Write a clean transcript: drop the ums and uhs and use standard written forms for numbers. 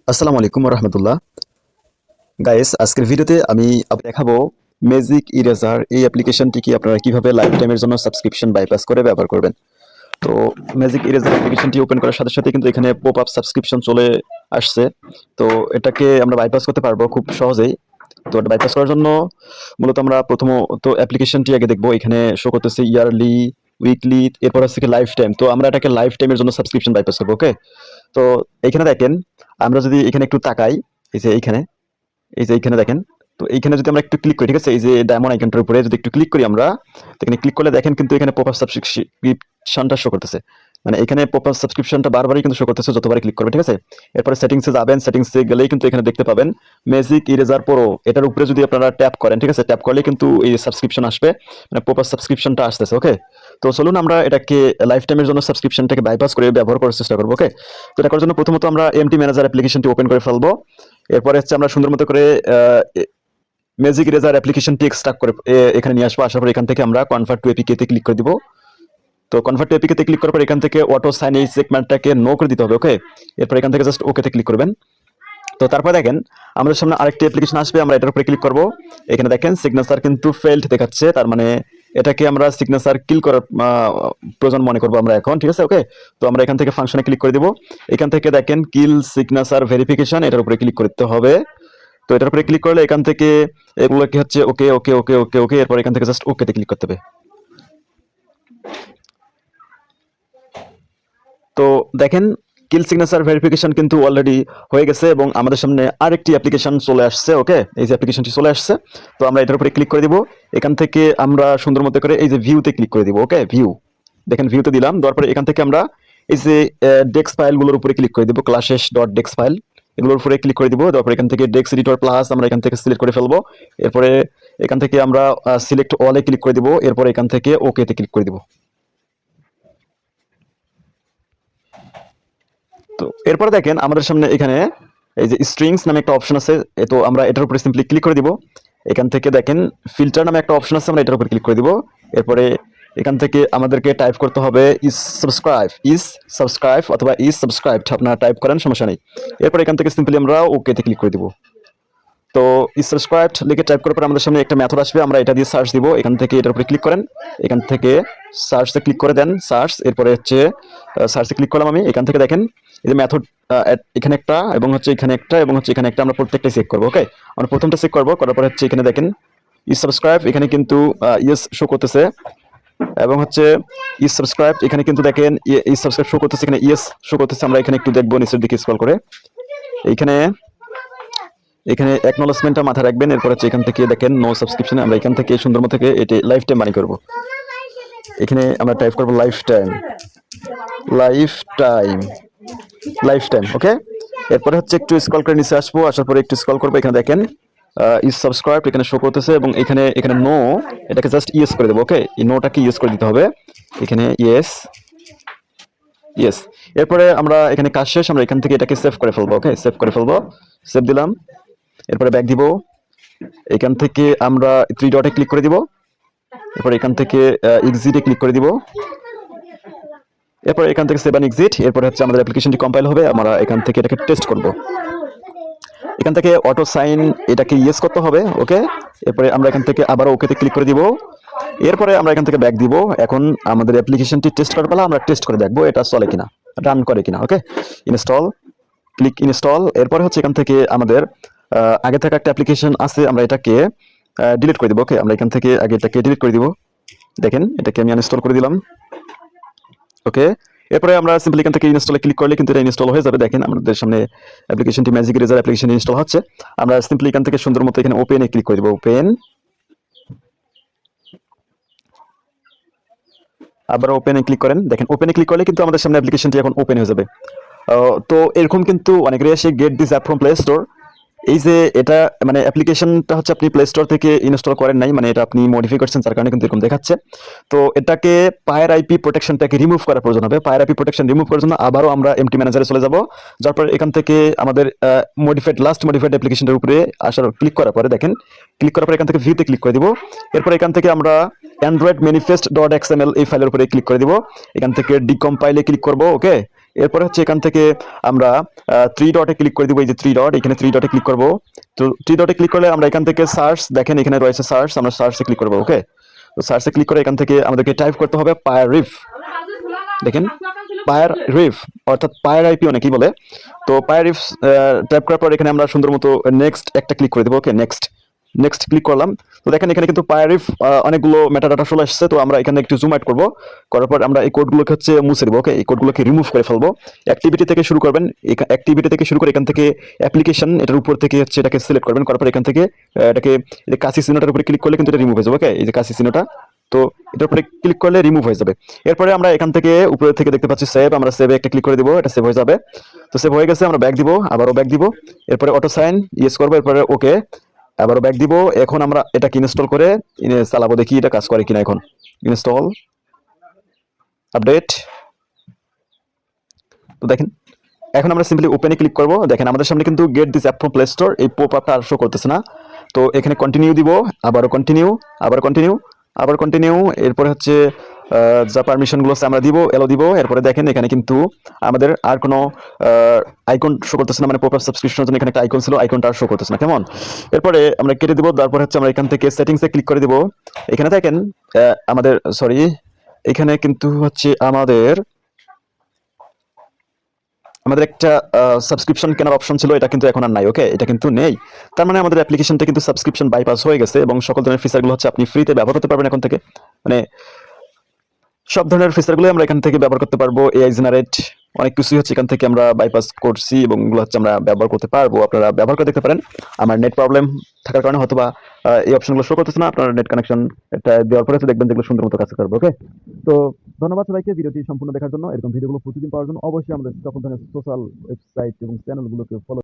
আসসালামু আলাইকুম রহমতুল্লাহ। গাইস, আজকের ভিডিওতে আমি দেখাবো ম্যাজিক ইরেজার এই অ্যাপ্লিকেশনটিকে আপনারা কিভাবে লাইফ টাইমের জন্য সাবস্ক্রিপশন বাইপাস করে ব্যবহার করবেন। তো ম্যাজিক ইরেজার অ্যাপ্লিকেশনটি ওপেন করার সাথে সাথে কিন্তু এখানে পপ আপ সাবস্ক্রিপশন চলে আসছে। তো এটাকে আমরা বাইপাস করতে পারবো খুব সহজেই। তো এটা বাইপাস করার জন্য মূলত আমরা প্রথমত অ্যাপ্লিকেশনটি আগে দেখবো। এখানে শো করতেছে ইয়ারলি, উইকলি, এরপর হচ্ছে কি লাইফ টাইম। তো আমরা এটাকে লাইফ টাইমের জন্য সাবস্ক্রিপশন বাইপাস করবো। ওকে, তো এখানে দেখেন, আমরা যদি এখানে একটু তাকাই, এই যে এইখানে দেখেন। তো এইখানে যদি আমরা একটু ক্লিক করি, ঠিক আছে, এই যে ডায়মন্ড আইকনটার উপরে যদি একটু ক্লিক করি আমরা, তো এখানে ক্লিক করলে দেখেন কিন্তু এখানে পপ আপ সাবস্ক্রিপশনটা শো করতেছে। মানে এখানে পপ আপ সাবস্ক্রিপশনটা বারবারই কিন্তু শো করতেছে যতবারই ক্লিক করবে, ঠিক আছে। এরপরে সেটিংসে যাবেন, সেটিংসে গেলেই কিন্তু এখানে দেখতে পাবেন ম্যাজিক ইরেজার প্রো। এটার উপরে যদি আপনারা ট্যাপ করেন, ঠিক আছে, ট্যাপ করলে কিন্তু এই সাবস্ক্রিপশন আসবে, মানে পপ আপ সাবস্ক্রিপশনটা আসতেছে। ওকে, তো চলুন আমরা এটাকে লাইফ টাইমের জন্য সাবস্ক্রিপশনটাকে বাইপাস করে ব্যবহার করার চেষ্টা করবো। ওকে, তো এটা করার জন্য প্রথমত আমরা এমটি ম্যানেজার অ্যাপ্লিকেশনটি ওপেন করে ফেলবো। এরপরে হচ্ছে আমরা সুন্দর মতো করে ম্যাজিক ইরেজার অ্যাপ্লিকেশনটি এক্সট্রাক্ট করে এখানে নিয়ে আসবো। আসার পর এখান থেকে আমরা কনভার্ট টু এপিকে তে ক্লিক করে দিব। তো কনভার্ট টু এপিকে তে ক্লিক করার পর এখান থেকে অটো সাইন এই সেগমেন্টটাকে নো করে দিতে হবে। ওকে, এরপর এখান থেকে জাস্ট ওকে তে ক্লিক করবেন। তো তারপর দেখেন আমাদের সামনে আরেকটি অ্যাপ্লিকেশন আসবে, আমরা এটার উপরে ক্লিক করব। এখানে দেখেন সিগনেচার কিন্তু ফেইল্ড দেখাচ্ছে, তার মানে এটাকে আমরা সিগনেচার কিল করার প্রয়োজন মনে করবো আমরা এখন, ঠিক আছে। ওকে, তো আমরা এখান থেকে ফাংশনে ক্লিক করে দিব। এখান থেকে দেখেন কিল সিগনেচার ভেরিফিকেশন, এটার উপরে ক্লিক করতে হবে। তো এটার উপরে ক্লিক করলে এখান থেকে এগুলো কি হচ্ছে ওকে ওকে ওকে ওকে ওকে, এরপর এখান থেকে জাস্ট ওকে তে ক্লিক করতে হবে। তো দেখেন কিল সিগনেচার ভেরিফিকেশন কিন্তু অলরেডি হয়ে গেছে এবং আমাদের সামনে আরেকটি অ্যাপ্লিকেশন চলে আসছে। ওকে, এই যে অ্যাপ্লিকেশনটি চলে আসছে, তো আমরা এটার উপরে ক্লিক করে দিব। এখান থেকে আমরা সুন্দর মতো করে এই যে ভিউতে ক্লিক করে দিব। ওকে, ভিউ, দেখেন ভিউতে দিলাম। দেওয়ার পরে এখান থেকে আমরা এই যে ডেক্স ফাইলগুলোর উপরে ক্লিক করে দিব, ক্লাসেস ডট ডেক্স ফাইল, এগুলোর উপরে ক্লিক করে দিব। তারপর এখান থেকে ডেক্স এডিটর প্লাস আমরা এখান থেকে সিলেক্ট করে ফেলবো। এরপরে এখান থেকে আমরা সিলেক্ট অলে ক্লিক করে দিব। এরপর এখান থেকে ওকে তে ক্লিক করে দিব। তো এরপরে দেখেন আমাদের সামনে এখানে এই যে স্ট্রিংস নামে একটা অপশন আছে। তো আমরা এটার উপরে সিম্পলি ক্লিক করে দিব। এখান থেকে দেখেন ফিল্টার নামে একটা অপশন আছে, আমরা এটার উপরে ক্লিক করে দিব। এরপরে এখান থেকে আমাদেরকে টাইপ করতে হবে ইজ সাবস্ক্রাইব অথবা ইজ সাবস্ক্রাইবড, আপনারা টাইপ করেন, সমস্যা নেই। এরপর এখান থেকে সিম্পলি আমরা ওকে তে ক্লিক করে দিব। তো ইজ সাবস্ক্রাইবড লিখে টাইপ করার পর আমাদের সামনে একটা মেথড আসবে, আমরা এটা দিয়ে সার্চ দিব। এখান থেকে এটার উপরে ক্লিক করেন, এখান থেকে সার্চে ক্লিক করে দেন, সার্চ। এরপরে হচ্ছে সার্চে ক্লিক করলাম আমি। এখান থেকে দেখেন এই যে মেথড, এখানে একটা এবং হচ্ছে এখানে একটা এবং হচ্ছে এখানে একটা, আমরা প্রত্যেকটা চেক করবো। ওকে, আমরা প্রথমটা চেক করবো, করার পরে হচ্ছে এখানে দেখেন ইজ সাবস্ক্রাইব, এখানে কিন্তু ইয়েস শো করতেছে এবং হচ্ছে ইজ সাবস্ক্রাইব এখানে কিন্তু দেখেন ইজ সাবস্ক্রাইব শো করতেছে, এখানে ইয়েস শো করতেছে। আমরা এখানে একটু দেখবো নিচের দিকে স্ক্রল করে, এইখানে এখানে অ্যাকনোলেজমেন্টটা মাথায় রাখবেন। এরপর হচ্ছে এখান থেকে দেখেন নো সাবস্ক্রিপশন, আমরা এখান থেকে সুন্দর মতো থেকে এটি লাইফ টাইম বানিয়ে করবো। এখানে আমরা টাইপ করবো lifetime, lifetime, lifetime. Okay, এরপরে হচ্ছে একটু স্ক্রল করে নিচে আসবো, আসার পরে একটু স্ক্রল করবো। এখানে দেখেন ইজ সাবস্ক্রাইব এখানে শো করতেছে এবং এখানে এখানে নো, এটাকে জাস্ট ইয়েস করে দেবো। ওকে, এই নোটাকে ইয়েস করে দিতে হবে, এখানে ইয়েস ইয়েস। এরপরে আমরা এখানে কাজ শেষ, আমরা এখান থেকে এটাকে সেভ করে ফেলবো। ওকে, সেভ করে ফেলবো, সেভ দিলাম। এরপরে ব্যাক দিব। এখান থেকে আমরা থ্রি ডটে ক্লিক করে দিব। এরপর এখান থেকে এক্সিটে ক্লিক করে দিব। এরপর এখান থেকে সেভ এন্ড এক্সিট। এরপর হচ্ছে আমাদের অ্যাপ্লিকেশনটি কম্পাইল হবে, আমরা এখান থেকে এটাকে টেস্ট করব। এখান থেকে অটো সাইন এটাকে ইয়েস করতে হবে। ওকে, এরপরে আমরা এখান থেকে আবার ওকেতে ক্লিক করে দিব। এরপরে আমরা এখান থেকে ব্যাক দিব। এখন আমাদের অ্যাপ্লিকেশনটি টেস্ট করার পালা, আমরা টেস্ট করে দেখবো এটা চলে কিনা, রান করে কিনা। ওকে, ইনস্টল, ক্লিক ইনস্টল। এরপরে হচ্ছে এখান থেকে আমাদের আগে থাকা একটা অ্যাপ্লিকেশন আছে, আমরা এটাকে ডিলিট করে দিব। ওকে, আমরা এখান থেকে আগে এটাকে ডিলিট করে দিব। দেখেন এটাকে আমি আনইনস্টল করে দিলাম। ওকে, এরপরে আমরা সিম্পলি এখান থেকে ইনস্টলে ক্লিক করলে কিন্তু এটা ইনস্টল হয়ে যাবে। দেখেন আমাদের সামনে অ্যাপ্লিকেশনটি ম্যাজিক ইরেজার অ্যাপ্লিকেশন ইনস্টল হচ্ছে। আমরা সিম্পলি এখান থেকে সুন্দর মতো এখানে ওপেনে ক্লিক করে দেবো। ওপেন, আবার ওপেনে ক্লিক করেন। দেখেন ওপেনে ক্লিক করলে কিন্তু আমাদের সামনে অ্যাপ্লিকেশনটি এখন ওপেন হয়ে যাবে। তো এরকম কিন্তু অনেকেরই আসে get this app from play store. এই যে এটা মানে অ্যাপ্লিকেশনটা হচ্ছে আপনি প্লে স্টোর থেকে ইনস্টল করেন নাই, মানে এটা আপনি মডিফাই করছেন, যার কারণে কিন্তু এরকম দেখাচ্ছে। তো এটাকে পায়ের আইপি প্রোটেকশনটাকে রিমুভ করার প্রয়োজন হবে। পায়ের আইপি প্রোটেকশন রিমুভ করার জন্য আবারও আমরা এমটি ম্যানেজারে চলে যাব। যার পর এখান থেকে আমাদের মডিফাইড অ্যাপ্লিকেশনটার উপরে আসার ক্লিক করার পরে দেখেন, ক্লিক করার পরে এখান থেকে ভিউতে ক্লিক করে দিব। এরপর এখান থেকে আমরা অ্যান্ড্রয়েড ম্যানিফেস্ট ডট এক্সএমএল এই ফাইলের উপরে ক্লিক করে দিব। এখান থেকে ডিকম্পাইলে ক্লিক করব। ওকে, এরপরে হচ্ছে এখান থেকে আমরা থ্রি ডটে ক্লিক করে দিব, এই যে থ্রি ডট, এখানে থ্রি ডটে ক্লিক করব। তো থ্রি ডটে ক্লিক করলে আমরা এখান থেকে সার্চ, দেখেন এখানে রয়েছে সার্চ, আমরা সার্চে ক্লিক করবো। ওকে, তো সার্চে ক্লিক করে এখান থেকে আমাদেরকে টাইপ করতে হবে পায়ার রিফ। দেখেন পায়ার রিফ অর্থাৎ পায়ার আইপি অনেকেই বলে। তো পায়ার রিফ টাইপ করার পর এখানে আমরা সুন্দর মতো নেক্সট একটা ক্লিক করে দেবো। ওকে, নেক্সট নেক্সট ক্লিক করলাম। তো দেখেন এখানে কিন্তু পায়ার রিফ অনেকগুলো মেটাডাটা চলে আসছে। তো আমরা এখানে একটু জুম আউট করবো, করার পর আমরা এই কোডগুলোকে হচ্ছে মুছে দেবো। ওকে, এই কোডগুলোকে রিমুভ করে ফেলবো। অ্যাক্টিভিটি থেকে শুরু করবেন, অ্যাক্টিভিটি থেকে শুরু করে এখান থেকে অ্যাপ্লিকেশন, এটার উপর থেকে হচ্ছে এটাকে সিলেক্ট করবেন, করার পর এখান থেকে এটাকে এই যে কাশি চিহ্নটার উপরে ক্লিক করলে কিন্তু এটা রিমুভ হয়ে যাবে। ওকে, এই যে কাশি চিহ্নটা, তো এটার উপরে ক্লিক করলে রিমুভ হয়ে যাবে। এরপরে আমরা এখান থেকে উপরে থেকে দেখতে পাচ্ছি সেভ, আমরা সেভে একটা ক্লিক করে দিব, এটা সেভ হয়ে যাবে। তো সেভ হয়ে গেছে, আমরা ব্যাক দিব, আবারও ব্যাক দিব, এরপরে অটো সাইন ইয়েস করবো, এরপরে ওকে, আবারও ব্যাক দিব। এখন আমরা এটাকে ইনস্টল করে চালাবো, দেখি এটা কাজ করে কিনা। এখন ইনস্টল, আপডেট। তো দেখেন এখন আমরা সিম্পলি ওপেনে ক্লিক করব। দেখেন আমাদের সামনে কিন্তু get this app from play store, এই পপ আপটা আর শো করতেছে না। তো এখানে কন্টিনিউ দিব, আবারও কন্টিনিউ, আবার কন্টিনিউ, আবার কন্টিনিউ। এরপরে হচ্ছে যা পারমিশনগুলো আছে আমরা দিব, এলো দিব। এরপরে দেখেন এখানে কিন্তু আমাদের আর কোনো আইকন শো করতেছে না, মানে পপ আপ সাবস্ক্রিপশনের জন্য এখানে একটা আইকন ছিল, আইকনটা আর শো করতেছে না। কেমন? এরপরে আমরা কেটে দিব, তারপর হচ্ছে আমরা এখান থেকে সেটিংসে ক্লিক করে দিব। এখানে দেখেন আমাদের সরি, এখানে কিন্তু হচ্ছে আমাদের একটা সাবস্ক্রিপশন কেনার অপশন ছিল, এটা কিন্তু এখন আর নাই। ওকে, এটা কিন্তু নেই। তার মানে আমাদের অ্যাপ্লিকেশনটা কিন্তু সাবস্ক্রিপশন বাইপাস হয়ে গেছে এবং সকল ধরনের ফিচারগুলো হচ্ছে আপনি ফ্রিতে ব্যবহার করতে পারবেন এখন থেকে। মানে সব ধরনের ফিচারগুলো আমরা এখান থেকে ব্যবহার করতে পারবো। এআই জেনারেট অনেক কিছুই হচ্ছে এখান থেকে আমরা বাইপাস করছি এবং এগুলো হচ্ছে আমরা ব্যবহার করতে পারবো। আপনারা ব্যবহার করে দেখতে পারেন। আমার নেট প্রবলেম থাকার কারণে হয়তোবা এই অপশনগুলো শো করতেছে না। আপনার নেট কানেকশন এটা দেওয়ার পরে দেখবেন যেগুলো সুন্দর মতো কাজ করবে। ওকে, তো ধন্যবাদ সবাইকে ভিডিওটি সম্পূর্ণ দেখার জন্য। এরকম ভিডিওগুলো প্রতিদিন পাওয়ার জন্য অবশ্যই আমাদের সকল ধরনের সোশ্যাল ওয়েবসাইট এবং চ্যানেলগুলোকে ফলো